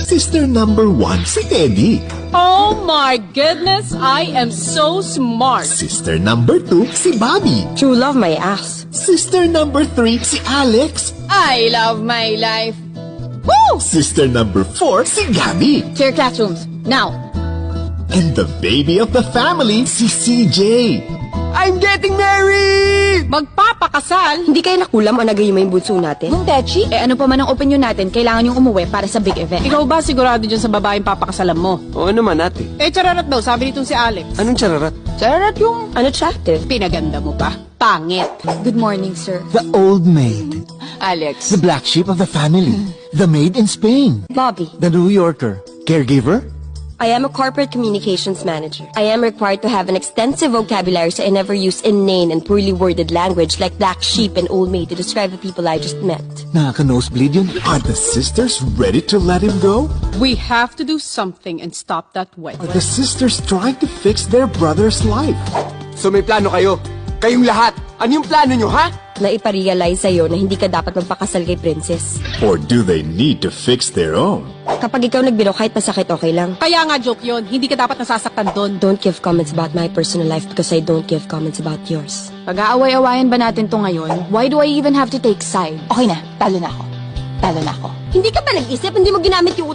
Sister number 1, si Eddie. Oh my goodness, I am so smart. Sister number 2, si Bobby. True love my ass. Sister number 3, si Alex. I love my life. Woo! Sister number 4, si Gabby. Clear classrooms, now. And the baby of the family, si CJ. I'm getting married! Magpapakasal? Hindi kayo nakulam o nagayuma yung bunso natin? Mong Techi, ano pa man ang opinion natin, kailangan yung umuwi para sa big event. Ikaw ba sigurado dyan sa babaeng papakasalan mo? Oo naman ate. Chararat daw, sabi nitong si Alex. Anong chararat? Chararat yung Ano attractive? pinaganda mo pa. Pangit. Good morning, sir. The old maid. Alex. The black sheep of the family. The maid in Spain. Bobby, The New Yorker. Caregiver. I am a corporate communications manager. I am required to have an extensive vocabulary so I never use inane and poorly worded language like black sheep and old maid to describe the people I just met. Nakaka-nosebleed yun. Are the sisters ready to let him go? We have to do something and stop that wedding. Are the sisters trying to fix their brother's life? So may plano kayo? Kayong lahat? Ano yung plano nyo, ha? Na iparealize sa'yo na hindi ka dapat magpakasal kay Princess. Or do they need to fix their own? Kapag ikaw nagbiro kahit masakit, okay lang. Kaya nga joke yun, hindi ka dapat nasasaktan doon. Don't give comments about my personal life because I don't give comments about yours. Pag-aaway-awayan ba natin to ngayon? Why do I even have to take side? Okay na, talo na ako. Talo na ako. Hindi ka pa nag-isip, hindi mo ginamit yung